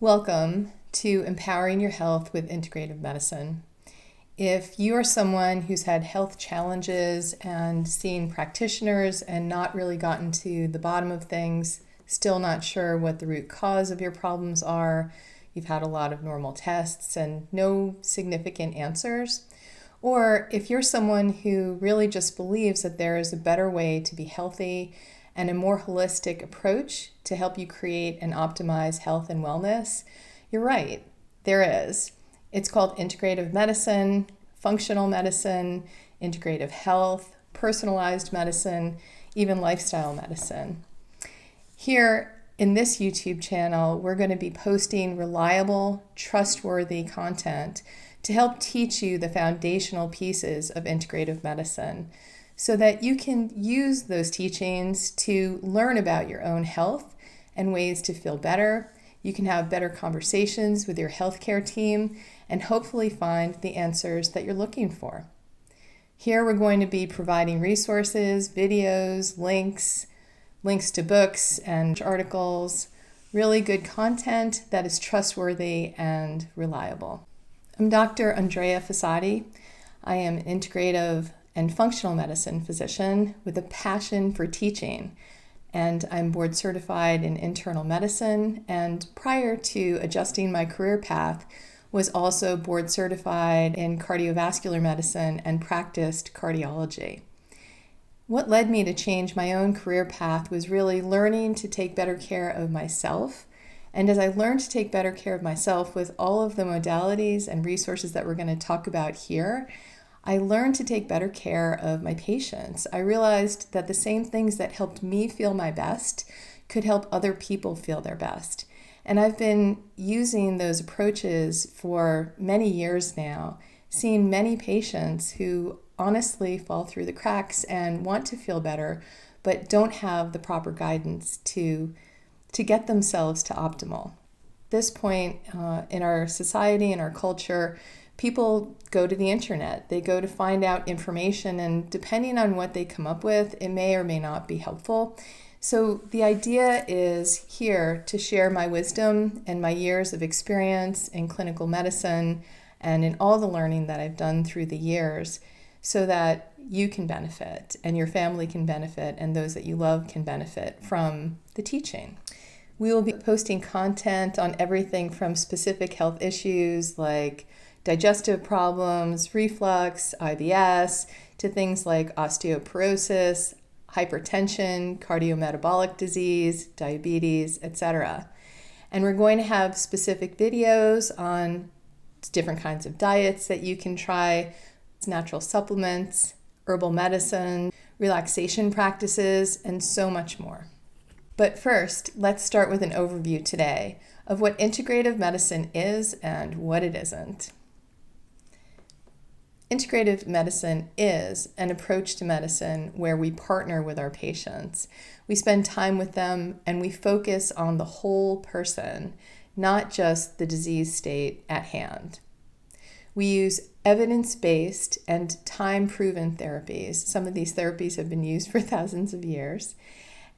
Welcome to Empowering Your Health with Integrative Medicine. If you are someone who's had health challenges and seen practitioners and not really gotten to the bottom of things, still not sure what the root cause of your problems are, you've had a lot of normal tests and no significant answers, or if you're someone who really just believes that there is a better way to be healthy and a more holistic approach to help you create and optimize health and wellness, you're right, there is. It's called Integrative Medicine, Functional Medicine, Integrative Health, Personalized Medicine, even Lifestyle Medicine. Here in this YouTube channel, we're going to be posting reliable, trustworthy content to help teach you the foundational pieces of integrative medicine so that you can use those teachings to learn about your own health and ways to feel better. You can have better conversations with your healthcare team and hopefully find the answers that you're looking for. Here we're going to be providing resources, videos, links to books and articles, really good content that is trustworthy and reliable. I'm Dr. Andrea Fasati. I am an integrative and functional medicine physician with a passion for teaching, and I'm board certified in internal medicine, and prior to adjusting my career path was also board certified in cardiovascular medicine and practiced cardiology. What led me to change my own career path was really learning to take better care of myself. And as I learned to take better care of myself with all of the modalities and resources that we're going to talk about here, I learned to take better care of my patients. I realized that the same things that helped me feel my best could help other people feel their best. And I've been using those approaches for many years now, seeing many patients who honestly fall through the cracks and want to feel better, but don't have the proper guidance to get themselves to optimal. At this point in our society and our culture, people go to the internet. They go to find out information, and depending on what they come up with, it may or may not be helpful. So the idea is here to share my wisdom and my years of experience in clinical medicine and in all the learning that I've done through the years so that you can benefit and your family can benefit and those that you love can benefit from the teaching. We will be posting content on everything from specific health issues like digestive problems, reflux, IBS, to things like osteoporosis, hypertension, cardiometabolic disease, diabetes, etc. And we're going to have specific videos on different kinds of diets that you can try, natural supplements, herbal medicine, relaxation practices, and so much more. But first, let's start with an overview today of what integrative medicine is and what it isn't. Integrative medicine is an approach to medicine where we partner with our patients. We spend time with them and we focus on the whole person, not just the disease state at hand. We use evidence-based and time-proven therapies. Some of these therapies have been used for thousands of years.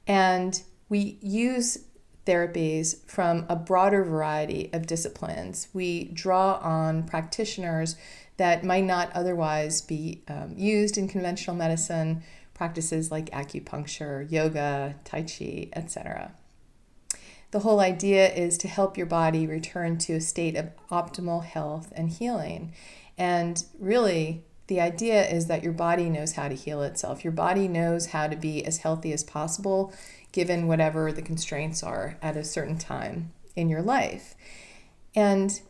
And we use therapies from a broader variety of disciplines. We draw on practitioners that might not otherwise be used in conventional medicine, practices like acupuncture, yoga, tai chi, etc. The whole idea is to help your body return to a state of optimal health and healing. And really, the idea is that your body knows how to heal itself. Your body knows how to be as healthy as possible, given whatever the constraints are at a certain time in your life. And,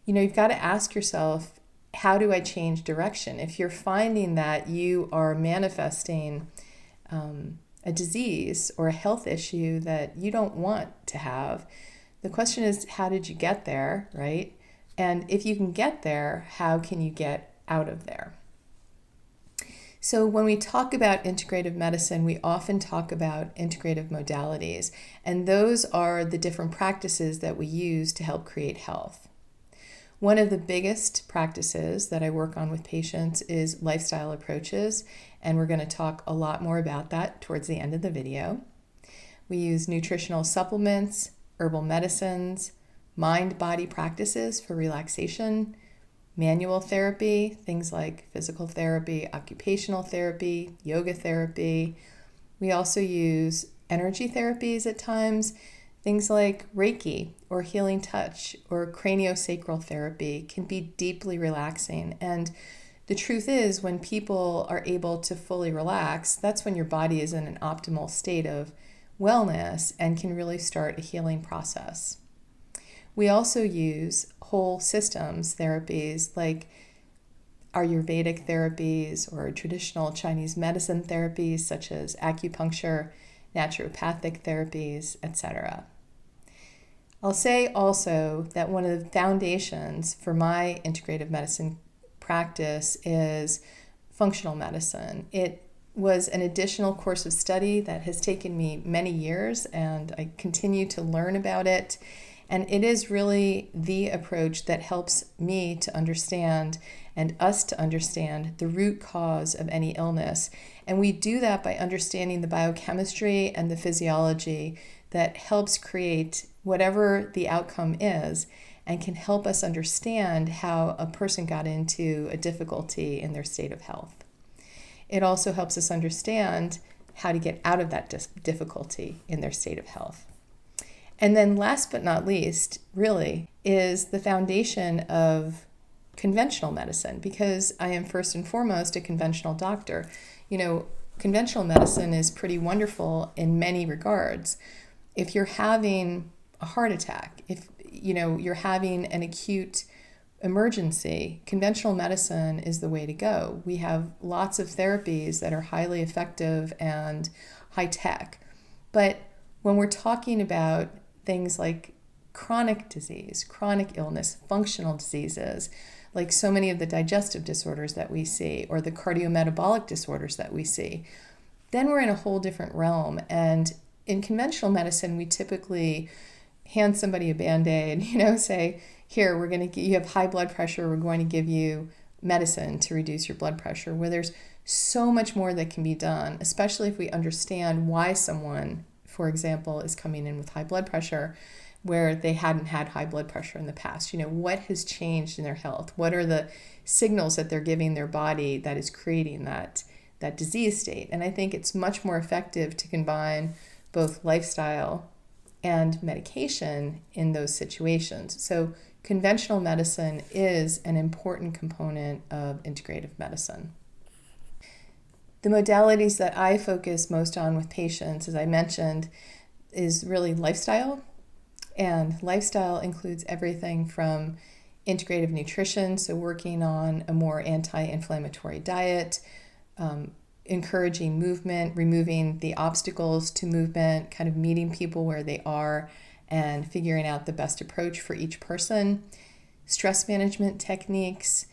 you've got to ask yourself, how do I change direction? If you're finding that you are manifesting a disease or a health issue that you don't want to have, the question is, how did you get there, right? And if you can get there, how can you get out of there? So when we talk about integrative medicine, we often talk about integrative modalities, and those are the different practices that we use to help create health. One of the biggest practices that I work on with patients is lifestyle approaches, and we're going to talk a lot more about that towards the end of the video. We use nutritional supplements, herbal medicines, mind-body practices for relaxation, manual therapy, things like physical therapy, occupational therapy, yoga therapy. We also use energy therapies at times, things like Reiki or healing touch or craniosacral therapy can be deeply relaxing. And the truth is, when people are able to fully relax, that's when your body is in an optimal state of wellness and can really start a healing process. We also use whole systems therapies like Ayurvedic therapies or traditional Chinese medicine therapies such as acupuncture, naturopathic therapies, etc. I'll say also that one of the foundations for my integrative medicine practice is functional medicine. It was an additional course of study that has taken me many years, and I continue to learn about it. And it is really the approach that helps me to understand and us to understand the root cause of any illness. And we do that by understanding the biochemistry and the physiology that helps create whatever the outcome is and can help us understand how a person got into a difficulty in their state of health. It also helps us understand how to get out of that difficulty in their state of health. And then last but not least, really, is the foundation of conventional medicine, because I am first and foremost a conventional doctor. Conventional medicine is pretty wonderful in many regards. If you're having a heart attack, if you're having an acute emergency, conventional medicine is the way to go. We have lots of therapies that are highly effective and high tech. But when we're talking about things like chronic disease, chronic illness, functional diseases, like so many of the digestive disorders that we see or the cardiometabolic disorders that we see, then we're in a whole different realm. And in conventional medicine, we typically hand somebody a Band-Aid, say, here, you have high blood pressure, we're going to give you medicine to reduce your blood pressure, where there's so much more that can be done, especially if we understand why someone, for example, is coming in with high blood pressure where they hadn't had high blood pressure in the past. What has changed in their health? What are the signals that they're giving their body that is creating that disease state? And I think it's much more effective to combine both lifestyle and medication in those situations. So conventional medicine is an important component of integrative medicine. The modalities that I focus most on with patients, as I mentioned, is really lifestyle. And lifestyle includes everything from integrative nutrition, so working on a more anti-inflammatory diet, encouraging movement, removing the obstacles to movement, kind of meeting people where they are and figuring out the best approach for each person, stress management techniques,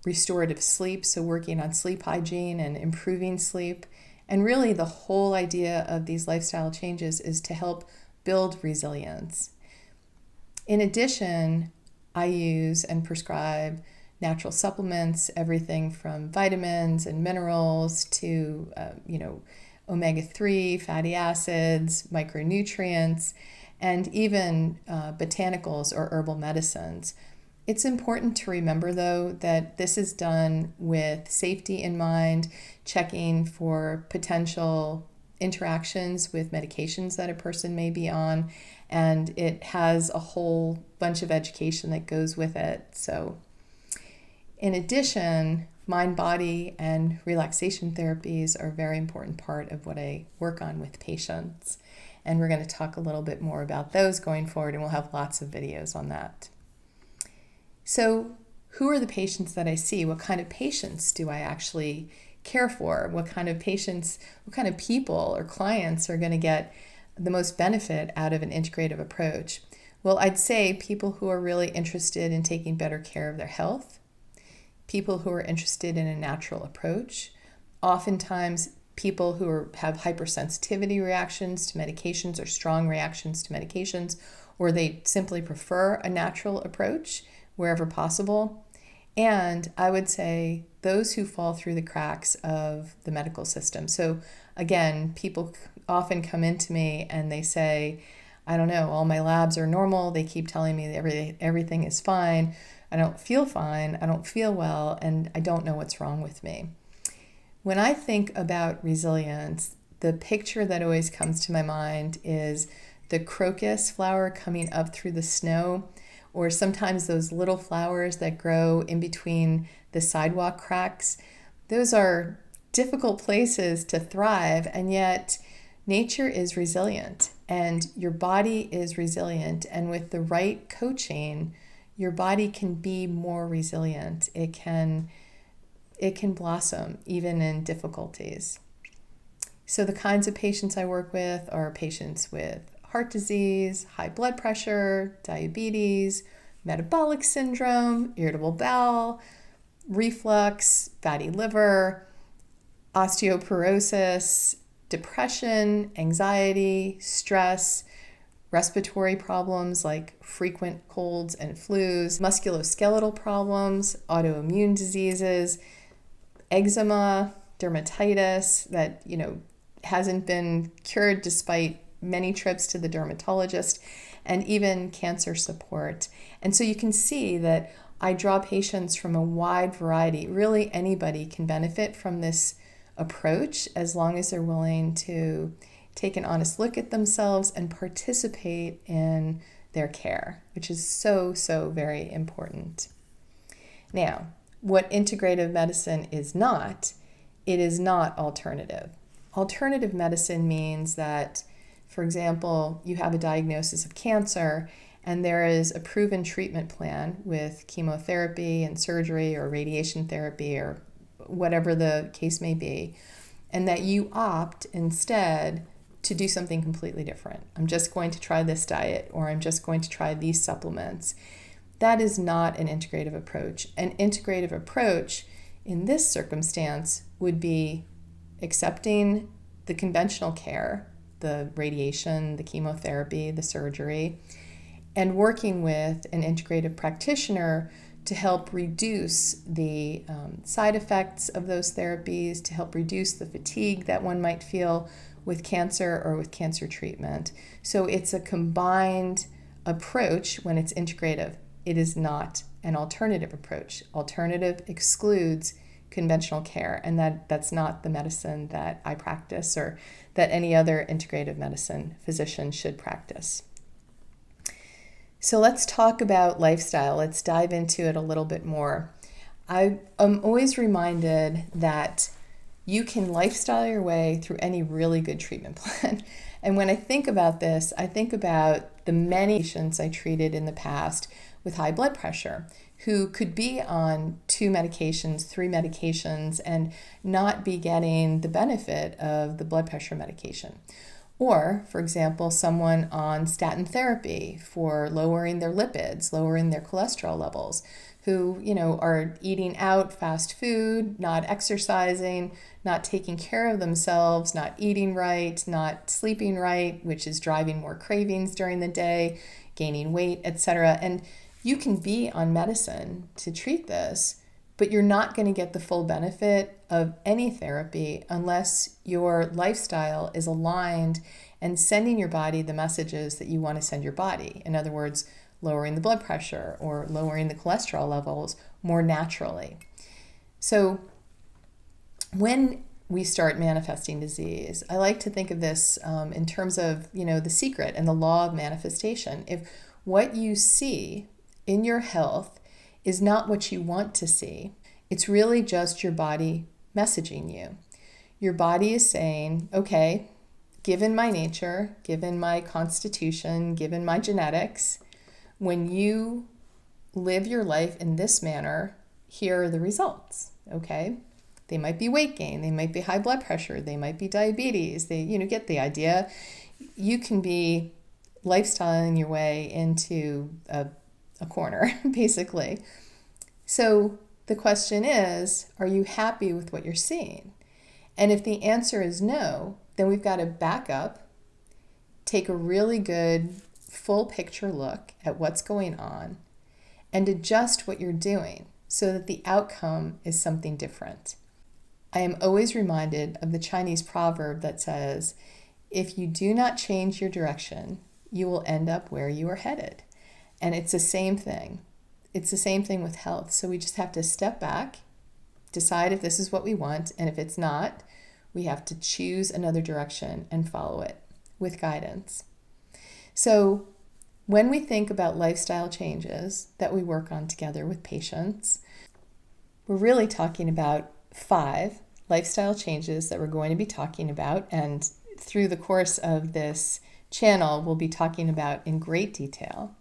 restorative sleep, so working on sleep hygiene and improving sleep. And really the whole idea of these lifestyle changes is to help build resilience. In addition, I use and prescribe natural supplements, everything from vitamins and minerals to, omega-3, fatty acids, micronutrients, and even botanicals or herbal medicines. It's important to remember, though, that this is done with safety in mind, checking for potential interactions with medications that a person may be on, and it has a whole bunch of education that goes with it. So in addition, mind, body, and relaxation therapies are a very important part of what I work on with patients. And we're going to talk a little bit more about those going forward, and we'll have lots of videos on that. So who are the patients that I see? What kind of patients do I actually care for? What kind of patients, what kind of people or clients are going to get the most benefit out of an integrative approach? Well, I'd say people who are really interested in taking better care of their health, people who are interested in a natural approach, oftentimes people who have hypersensitivity reactions to medications or strong reactions to medications, or they simply prefer a natural approach wherever possible. And I would say those who fall through the cracks of the medical system. So again, people often come into me and they say, I don't know, all my labs are normal. They keep telling me that everything is fine. I don't feel fine. I don't feel well, and I don't know what's wrong with me. When I think about resilience, the picture that always comes to my mind is the crocus flower coming up through the snow, or sometimes those little flowers that grow in between the sidewalk cracks. Those are difficult places to thrive, and yet nature is resilient and your body is resilient. And with the right coaching, your body can be more resilient. It can blossom even in difficulties. So the kinds of patients I work with are patients with heart disease, high blood pressure, diabetes, metabolic syndrome, irritable bowel, reflux, fatty liver, osteoporosis, depression, anxiety, stress, respiratory problems like frequent colds and flus, musculoskeletal problems, autoimmune diseases, eczema, dermatitis that, hasn't been cured despite many trips to the dermatologist, and even cancer support. And so you can see that I draw patients from a wide variety. Really, anybody can benefit from this approach as long as they're willing to take an honest look at themselves and participate in their care, which is so, so very important. Now, what integrative medicine is not, it is not alternative. Alternative medicine means that, for example, you have a diagnosis of cancer and there is a proven treatment plan with chemotherapy and surgery or radiation therapy or whatever the case may be, and that you opt instead to do something completely different. I'm just going to try this diet, or I'm just going to try these supplements. That is not an integrative approach. An integrative approach in this circumstance would be accepting the conventional care, the radiation, the chemotherapy, the surgery, and working with an integrative practitioner to help reduce the side effects of those therapies, to help reduce the fatigue that one might feel with cancer or with cancer treatment. So it's a combined approach when it's integrative. It is not an alternative approach. Alternative excludes conventional care, and that's not the medicine that I practice or that any other integrative medicine physician should practice. So let's talk about lifestyle. Let's dive into it a little bit more. I am always reminded that you can lifestyle your way through any really good treatment plan. And when I think about this, I think about the many patients I treated in the past with high blood pressure who could be on 2 medications, 3 medications, and not be getting the benefit of the blood pressure medication. Or, for example, someone on statin therapy for lowering their lipids, lowering their cholesterol levels, who, are eating out fast food, not exercising, not taking care of themselves, not eating right, not sleeping right, which is driving more cravings during the day, gaining weight, etc. And you can be on medicine to treat this, but you're not going to get the full benefit of any therapy unless your lifestyle is aligned and sending your body the messages that you want to send your body. In other words, lowering the blood pressure or lowering the cholesterol levels more naturally. So when we start manifesting disease, I like to think of this in terms of, the secret and the law of manifestation. If what you see in your health is not what you want to see, it's really just your body messaging you. Your body is saying, okay, given my nature, given my constitution, given my genetics, when you live your life in this manner, here are the results, okay? They might be weight gain, they might be high blood pressure, they might be diabetes, they, get the idea. You can be lifestyling your way into a corner, basically. So the question is, are you happy with what you're seeing? And if the answer is no, then we've got to back up, take a really good full picture look at what's going on, and adjust what you're doing so that the outcome is something different. I am always reminded of the Chinese proverb that says, if you do not change your direction, you will end up where you are headed. And it's the same thing. It's the same thing with health. So we just have to step back, decide if this is what we want, and if it's not, we have to choose another direction and follow it with guidance. So when we think about lifestyle changes that we work on together with patients, we're really talking about 5 lifestyle changes that we're going to be talking about, and through the course of this channel, we'll be talking about in great detail,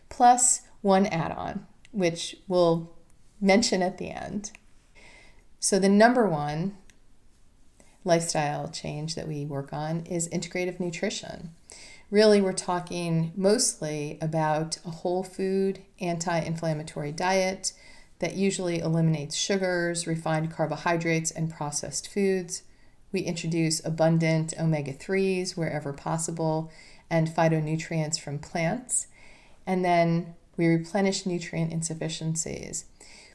plus one add-on, which we'll mention at the end. So the number 1 lifestyle change that we work on is integrative nutrition. Really, we're talking mostly about a whole food, anti-inflammatory diet that usually eliminates sugars, refined carbohydrates, and processed foods. We introduce abundant omega-3s wherever possible and phytonutrients from plants. And then we replenish nutrient insufficiencies.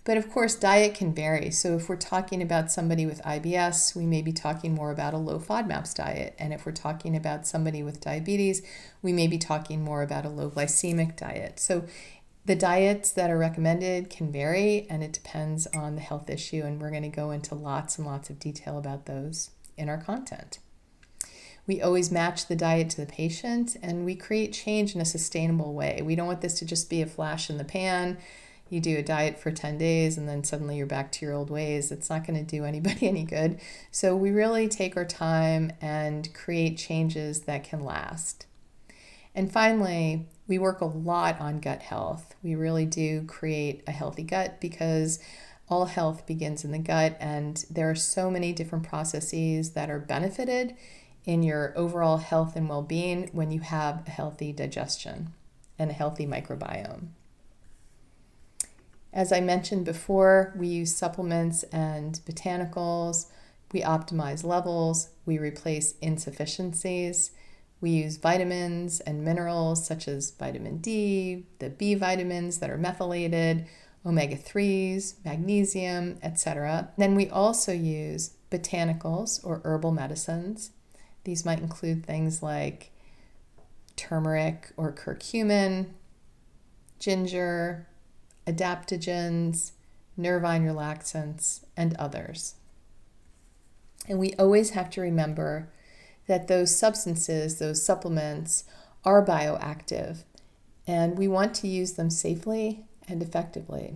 But of course, diet can vary. So if we're talking about somebody with IBS, we may be talking more about a low FODMAPs diet. And if we're talking about somebody with diabetes, we may be talking more about a low glycemic diet. So the diets that are recommended can vary, and it depends on the health issue. And we're going to go into lots and lots of detail about those in our content. We always match the diet to the patient, and we create change in a sustainable way. We don't want this to just be a flash in the pan. You do a diet for 10 days and then suddenly you're back to your old ways. It's not going to do anybody any good. So we really take our time and create changes that can last. And finally, we work a lot on gut health. We really do create a healthy gut because all health begins in the gut, and there are so many different processes that are benefited in your overall health and well-being when you have a healthy digestion and a healthy microbiome. As I mentioned before, we use supplements and botanicals. We optimize levels. We replace insufficiencies. We use vitamins and minerals such as vitamin D, the B vitamins that are methylated, omega-3s, magnesium, etc. Then we also use botanicals or herbal medicines. These might include things like turmeric or curcumin, ginger, adaptogens, nervine relaxants, and others. And we always have to remember that those substances, those supplements, are bioactive, and we want to use them safely and effectively.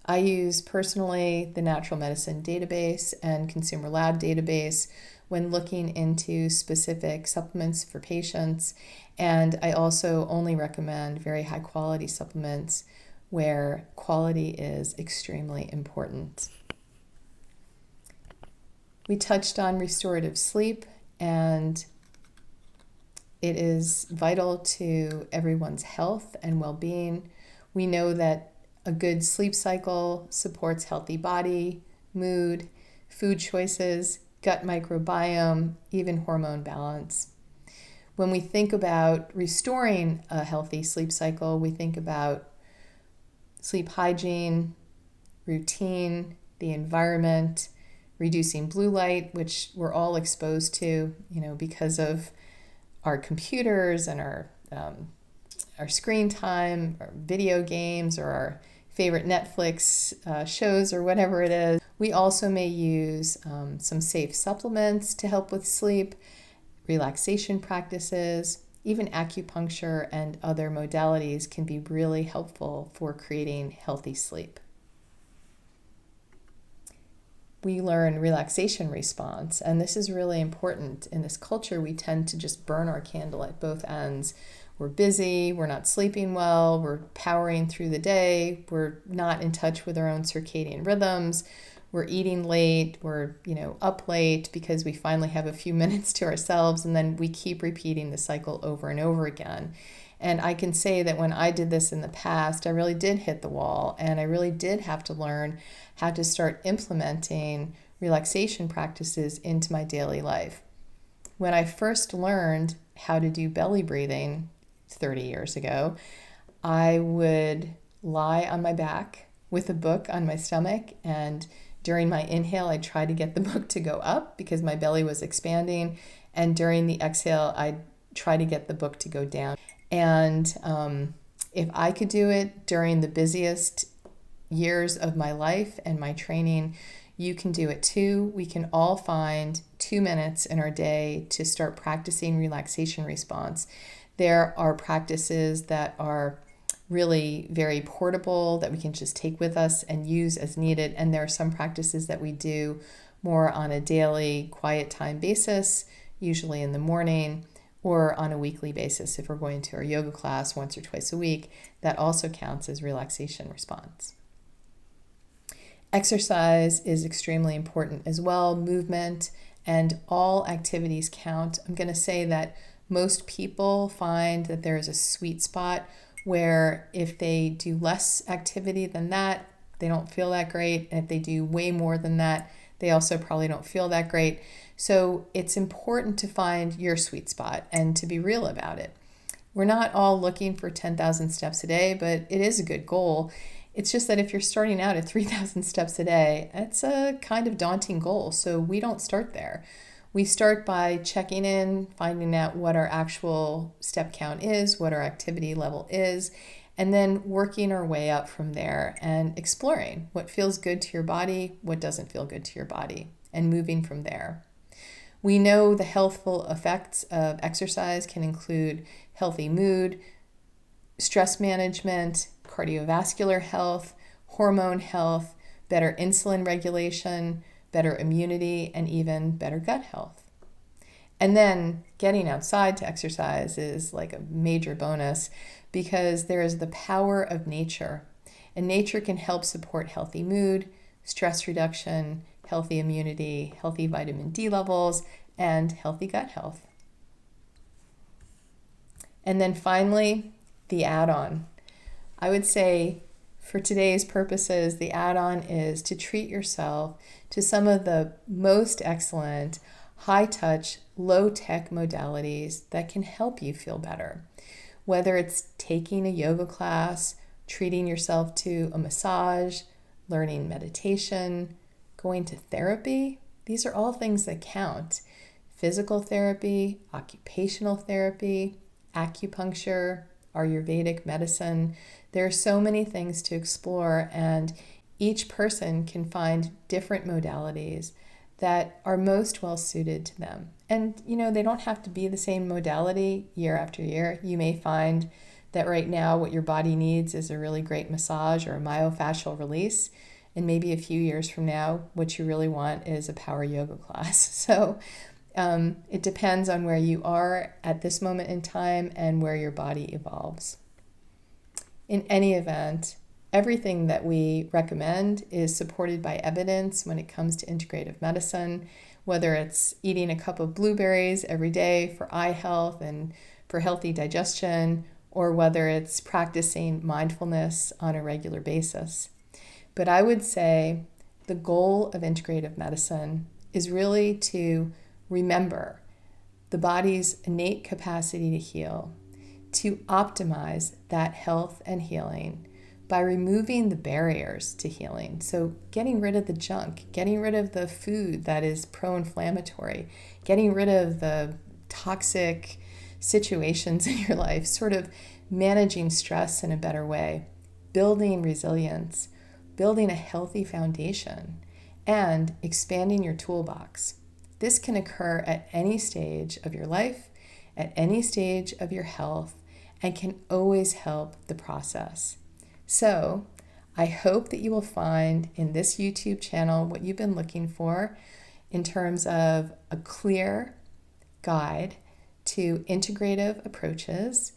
I use personally the Natural Medicine Database and Consumer Lab Database when looking into specific supplements for patients, and I also only recommend very high quality supplements where quality is extremely important. We touched on restorative sleep, and it is vital to everyone's health and well-being. We know that a good sleep cycle supports healthy body, mood, food choices, gut microbiome, even hormone balance. When we think about restoring a healthy sleep cycle, we think about sleep hygiene, routine, the environment, reducing blue light, which we're all exposed to, because of our computers and our screen time, our video games, or our favorite Netflix shows, or whatever it is. We also may use some safe supplements to help with sleep, relaxation practices. Even acupuncture and other modalities can be really helpful for creating healthy sleep. We learn relaxation response, and this is really important. In this culture, we tend to just burn our candle at both ends. We're busy, we're not sleeping well, we're powering through the day, we're not in touch with our own circadian rhythms, we're eating late, we're up late because we finally have a few minutes to ourselves, and then we keep repeating the cycle over and over again. And I can say that when I did this in the past, I really did hit the wall, and I really did have to learn how to start implementing relaxation practices into my daily life. When I first learned how to do belly breathing 30 years ago, I would lie on my back with a book on my stomach, and during my inhale, I'd try to get the book to go up because my belly was expanding, and during the exhale, I'd try to get the book to go down. And if I could do it during the busiest years of my life and my training, you can do it too. We can all find 2 minutes in our day to start practicing relaxation response. There are practices that are really very portable that we can just take with us and use as needed. And there are some practices that we do more on a daily quiet time basis, usually in the morning, or on a weekly basis if we're going to our yoga class once or twice a week. That also counts as relaxation response. Exercise is extremely important as well. Movement and all activities count. I'm going to say that most people find that there is a sweet spot where if they do less activity than that, they don't feel that great. And if they do way more than that, they also probably don't feel that great. So it's important to find your sweet spot and to be real about it. We're not all looking for 10,000 steps a day, but it is a good goal. It's just that if you're starting out at 3,000 steps a day, it's a kind of daunting goal. So we don't start there. We start by checking in, finding out what our actual step count is, what our activity level is, and then working our way up from there and exploring what feels good to your body, what doesn't feel good to your body, and moving from there. We know the healthful effects of exercise can include healthy mood, stress management, cardiovascular health, hormone health, better insulin regulation, better immunity, and even better gut health. And then getting outside to exercise is like a major bonus because there is the power of nature. And nature can help support healthy mood, stress reduction, healthy immunity, healthy vitamin D levels, and healthy gut health. And then finally, the add-on. I would say for today's purposes, the add-on is to treat yourself to some of the most excellent, high-touch, low-tech modalities that can help you feel better. Whether it's taking a yoga class, treating yourself to a massage, learning meditation, going to therapy, these are all things that count. Physical therapy, occupational therapy, acupuncture, Ayurvedic medicine. There are so many things to explore, and each person can find different modalities that are most well suited to them. And, they don't have to be the same modality year after year. You may find that right now what your body needs is a really great massage or a myofascial release. And maybe a few years from now, what you really want is a power yoga class. So it depends on where you are at this moment in time and where your body evolves. In any event, everything that we recommend is supported by evidence when it comes to integrative medicine, whether it's eating a cup of blueberries every day for eye health and for healthy digestion, or whether it's practicing mindfulness on a regular basis. But I would say the goal of integrative medicine is really to remember the body's innate capacity to heal, to optimize that health and healing by removing the barriers to healing. So getting rid of the junk, getting rid of the food that is pro-inflammatory, getting rid of the toxic situations in your life, sort of managing stress in a better way, building resilience, building a healthy foundation, and expanding your toolbox. This can occur at any stage of your life, at any stage of your health, and can always help the process. So I hope that you will find in this YouTube channel what you've been looking for in terms of a clear guide to integrative approaches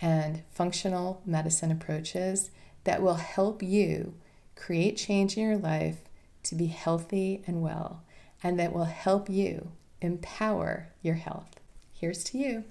and functional medicine approaches that will help you create change in your life to be healthy and well, and that will help you empower your health. Here's to you.